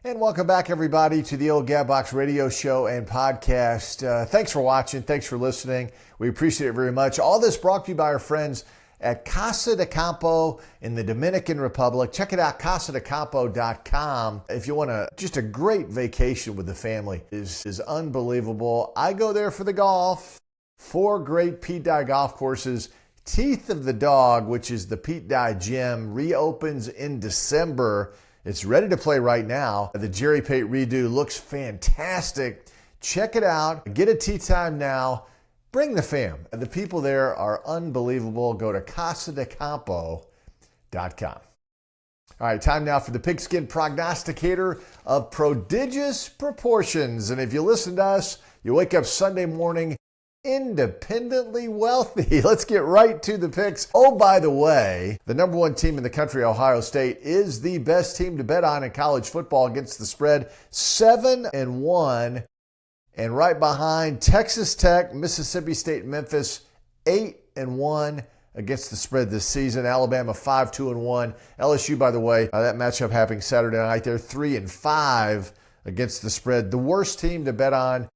And welcome back, everybody, to the old Gab Box radio show and podcast. Thanks for watching. Thanks for listening. We appreciate it very much. All this brought to you by our friends at Casa de Campo in the Dominican Republic. Check it out, casadecampo.com. If you want just a great vacation with the family, is unbelievable. I go there for the golf. 4 great Pete Dye golf courses. Teeth of the Dog, which is the Pete Dye Gym, reopens in December. It's ready to play right now. The Jerry Pate redo looks fantastic. Check it out. Get a tee time now. Bring the fam. The people there are unbelievable. Go to casadecampo.com. All right, time now for the Pigskin Prognosticator of Prodigious Proportions. And if you listen to us, you wake up Sunday morning independently wealthy. Let's get right to the picks. Oh, by the way, the number 1 team in the country, Ohio State, is the best team to bet on in college football against the spread, 7-1. And right behind, Texas Tech, Mississippi State, Memphis, 8-1 against the spread this season. Alabama, 5-2-1. LSU, by the way, that matchup happening Saturday night. They're 3-5 against the spread. The worst team to bet on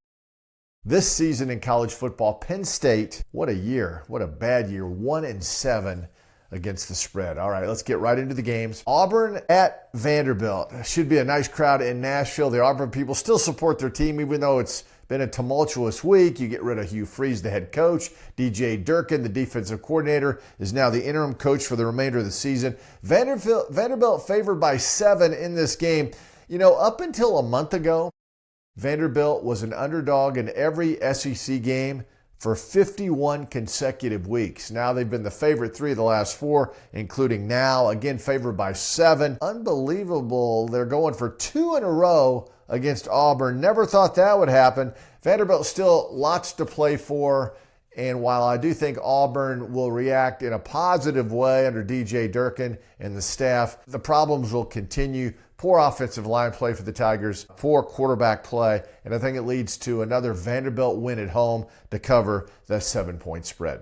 this season in college football, Penn State, what a year. What a bad year. 1-7 against the spread. All right, let's get right into the games. Auburn at Vanderbilt. Should be a nice crowd in Nashville. The Auburn people still support their team, even though it's been a tumultuous week. You get rid of Hugh Freeze, the head coach. DJ Durkin, the defensive coordinator, is now the interim coach for the remainder of the season. Vanderbilt favored by 7 in this game. You know, up until a month ago, Vanderbilt was an underdog in every SEC game for 51 consecutive weeks. Now they've been the favorite 3 of the last 4, including now. Again, favored by 7. Unbelievable. They're going for 2 in a row against Auburn. Never thought that would happen. Vanderbilt still lots to play for. And while I do think Auburn will react in a positive way under DJ Durkin and the staff, the problems will continue. Poor offensive line play for the Tigers, poor quarterback play, and I think it leads to another Vanderbilt win at home to cover the 7-point spread.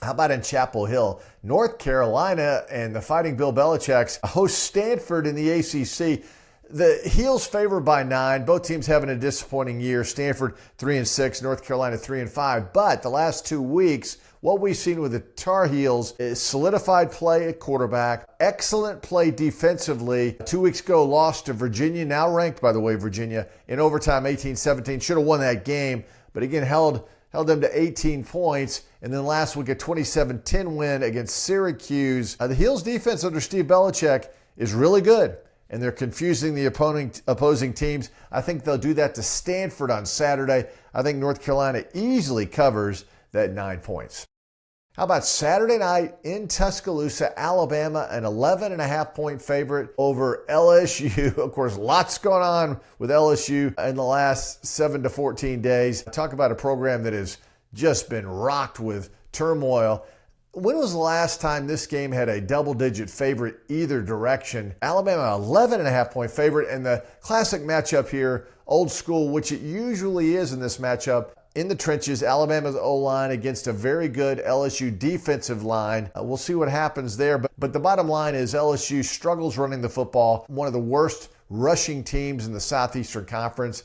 How about in Chapel Hill? North Carolina and the Fighting Bill Belichick's host Stanford in the ACC. The Heels favored by 9. Both teams having a disappointing year. Stanford 3-6, North Carolina 3-5. But the last 2 weeks, what we've seen with the Tar Heels is solidified play at quarterback, excellent play defensively. 2 weeks ago, lost to Virginia, now ranked, by the way, Virginia, in overtime 18-17. Should have won that game, but again, held them to 18 points. And then last week, a 27-10 win against Syracuse. The Heels defense under Steve Belichick is really good, and they're confusing the opposing teams. I think they'll do that to Stanford on Saturday. I think North Carolina easily covers that 9 points. How about Saturday night in Tuscaloosa, Alabama, an 11.5-point favorite over LSU. Of course, lots going on with LSU in the last 7 to 14 days. Talk about a program that has just been rocked with turmoil. When was the last time this game had a double-digit favorite either direction? Alabama, 11.5-point favorite, and the classic matchup here, old school, which it usually is in this matchup, in the trenches, Alabama's O-line against a very good LSU defensive line. We'll see what happens there. But the bottom line is LSU struggles running the football, one of the worst rushing teams in the Southeastern Conference.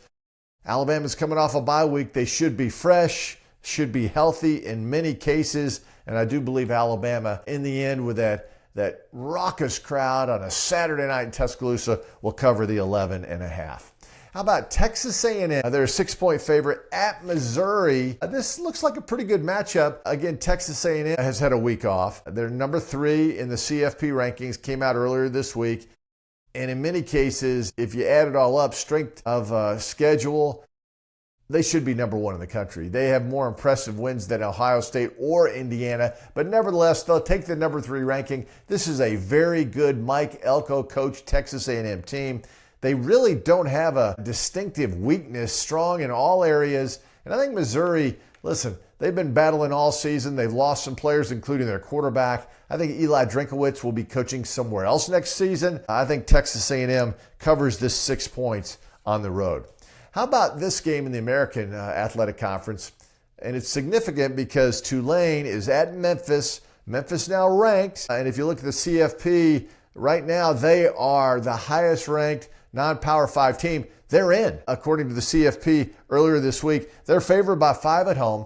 Alabama's coming off a bye week. They should be fresh, should be healthy in many cases. And I do believe Alabama, in the end, with that raucous crowd on a Saturday night in Tuscaloosa, will cover the 11.5. How about Texas A&M? They're a 6-point favorite at Missouri. This looks like a pretty good matchup. Again, Texas A&M has had a week off. They're number 3 in the CFP rankings, came out earlier this week. And in many cases, if you add it all up, strength of schedule, they should be number 1 in the country. They have more impressive wins than Ohio State or Indiana, but nevertheless, they'll take the number 3 ranking. This is a very good Mike Elko coach Texas A&M team. They really don't have a distinctive weakness, strong in all areas. And I think Missouri, listen, they've been battling all season. They've lost some players, including their quarterback. I think Eli Drinkowitz will be coaching somewhere else next season. I think Texas A&M covers this 6 points on the road. How about this game in the American Athletic Conference? And it's significant because Tulane is at Memphis. Memphis now ranked. And if you look at the CFP, right now they are the highest ranked non-Power 5 team, they're in. According to the CFP earlier this week, they're favored by 5 at home.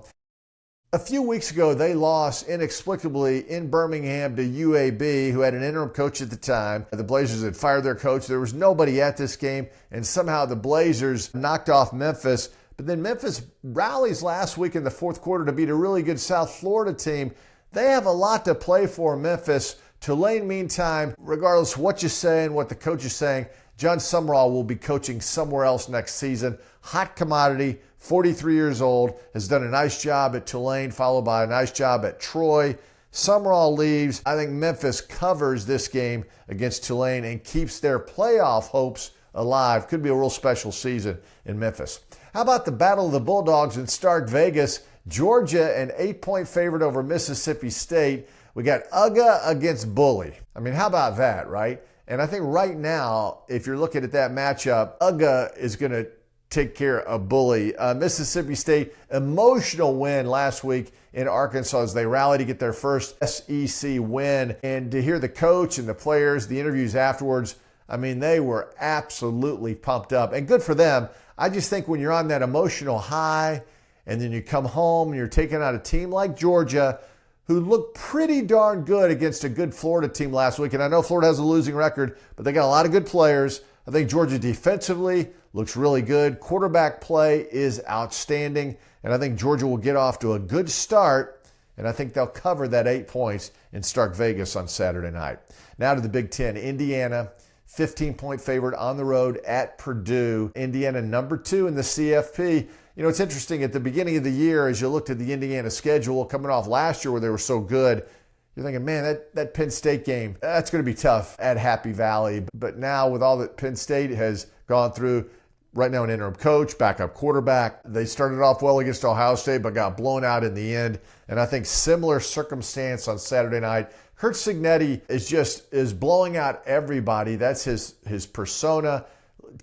A few weeks ago, they lost inexplicably in Birmingham to UAB, who had an interim coach at the time. The Blazers had fired their coach. There was nobody at this game, and somehow the Blazers knocked off Memphis. But then Memphis rallies last week in the fourth quarter to beat a really good South Florida team. They have a lot to play for, Memphis. Tulane, meantime, regardless of what you say and what the coach is saying, John Sumrall will be coaching somewhere else next season. Hot commodity, 43 years old, has done a nice job at Tulane, followed by a nice job at Troy. Sumrall leaves. I think Memphis covers this game against Tulane and keeps their playoff hopes alive. Could be a real special season in Memphis. How about the Battle of the Bulldogs in Stark Vegas? Georgia, an 8-point favorite over Mississippi State. We got UGA against Bully. I mean, how about that, right? And I think right now, if you're looking at that matchup, UGA is going to take care of Bully. Mississippi State, emotional win last week in Arkansas as they rally to get their first SEC win. And to hear the coach and the players, the interviews afterwards, I mean, they were absolutely pumped up. And good for them. I just think when you're on that emotional high and then you come home and you're taking out a team like Georgia, who looked pretty darn good against a good Florida team last week. And I know Florida has a losing record, but they got a lot of good players. I think Georgia defensively looks really good. Quarterback play is outstanding. And I think Georgia will get off to a good start. And I think they'll cover that 8 points in Stark Vegas on Saturday night. Now to the Big Ten. Indiana, 15-point favorite on the road at Purdue. Indiana, number 2 in the CFP. You know, it's interesting, at the beginning of the year, as you looked at the Indiana schedule coming off last year where they were so good, you're thinking, man, that Penn State game, that's going to be tough at Happy Valley. But now with all that Penn State has gone through, right now an interim coach, backup quarterback, they started off well against Ohio State but got blown out in the end. And I think similar circumstance on Saturday night. Kurt Cignetti is blowing out everybody. That's his persona.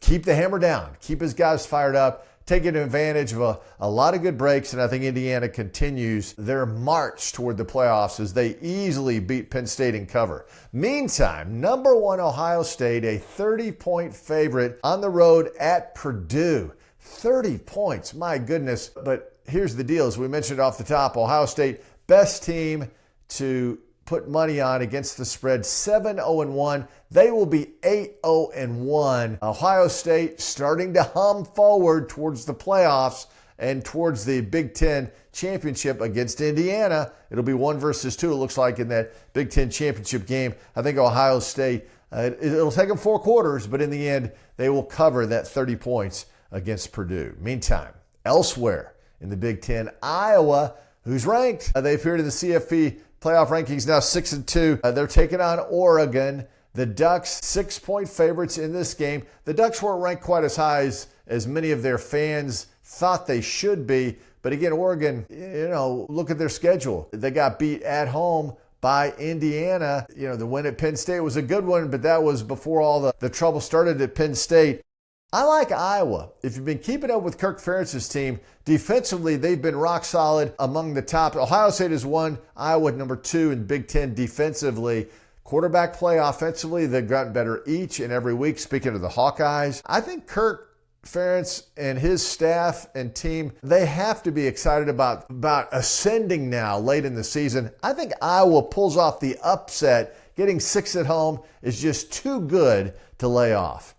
Keep the hammer down. Keep his guys fired up. Taking advantage of a lot of good breaks, and I think Indiana continues their march toward the playoffs as they easily beat Penn State and cover. Meantime, number 1 Ohio State, a 30-point favorite on the road at Purdue. 30 points, my goodness. But here's the deal, as we mentioned off the top, Ohio State, best team to put money on against the spread, 7-0-1. They will be 8-0-1. Ohio State starting to hum forward towards the playoffs and towards the Big Ten championship against Indiana. It'll be 1 versus 2, it looks like, in that Big Ten championship game. I think Ohio State, it'll take them 4 quarters, but in the end, they will cover that 30 points against Purdue. Meantime, elsewhere in the Big Ten, Iowa, who's ranked. They appeared in the CFP playoff rankings now 6-2. They're taking on Oregon. The Ducks, 6-point favorites in this game. The Ducks weren't ranked quite as high as many of their fans thought they should be. But again, Oregon, look at their schedule. They got beat at home by Indiana. The win at Penn State was a good one, but that was before all the trouble started at Penn State. I like Iowa. If you've been keeping up with Kirk Ferentz's team, defensively, they've been rock solid among the top. Ohio State has won. Iowa, number 2 in Big Ten defensively. Quarterback play offensively, they've gotten better each and every week. Speaking of the Hawkeyes, I think Kirk Ferentz and his staff and team, they have to be excited about ascending now late in the season. I think Iowa pulls off the upset. Getting 6 at home is just too good to lay off.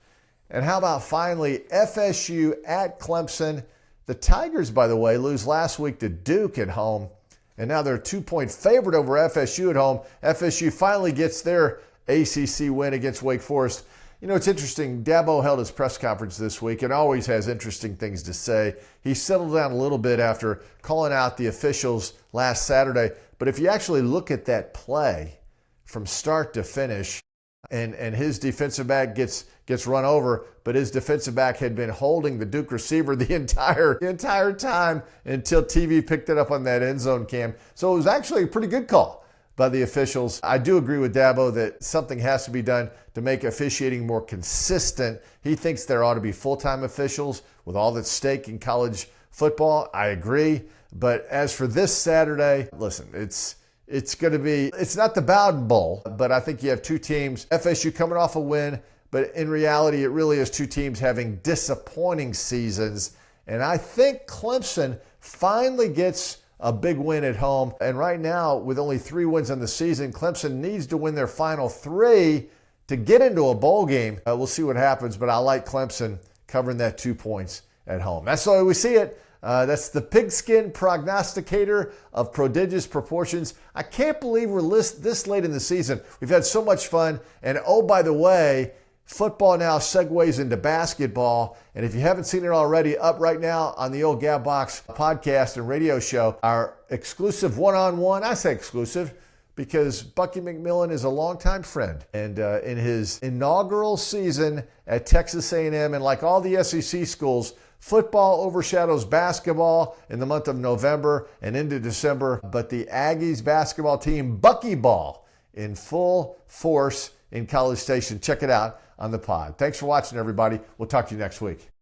And how about finally FSU at Clemson? The Tigers, by the way, lose last week to Duke at home, and now they're a 2-point favorite over FSU at home. FSU finally gets their ACC win against Wake Forest. It's interesting. Dabo held his press conference this week and always has interesting things to say. He settled down a little bit after calling out the officials last Saturday. But if you actually look at that play from start to finish, and his defensive back gets run over, but his defensive back had been holding the Duke receiver the entire time until TV picked it up on that end zone cam. So it was actually a pretty good call by the officials. I do agree with Dabo that something has to be done to make officiating more consistent. He thinks there ought to be full-time officials with all that's at stake in college football. I agree. But as for this Saturday, listen, it's going to be, it's not the Bowden Bowl, but I think you have 2 teams. FSU coming off a win, but in reality, it really is two teams having disappointing seasons. And I think Clemson finally gets a big win at home. And right now, with only 3 wins on the season, Clemson needs to win their final 3 to get into a bowl game. We'll see what happens, but I like Clemson covering that 2 points at home. That's the way we see it. That's the Pigskin Prognosticator of prodigious proportions. I can't believe we're this late in the season. We've had so much fun. And oh, by the way, football now segues into basketball. And if you haven't seen it already, up right now on the Old Gab Box podcast and radio show, our exclusive one-on-one, I say exclusive because Bucky McMillan is a longtime friend. And in his inaugural season at Texas A&M, and like all the SEC schools, football overshadows basketball in the month of November and into December. But the Aggies basketball team, Buckyball, in full force in College Station. Check it out on the pod. Thanks for watching, everybody. We'll talk to you next week.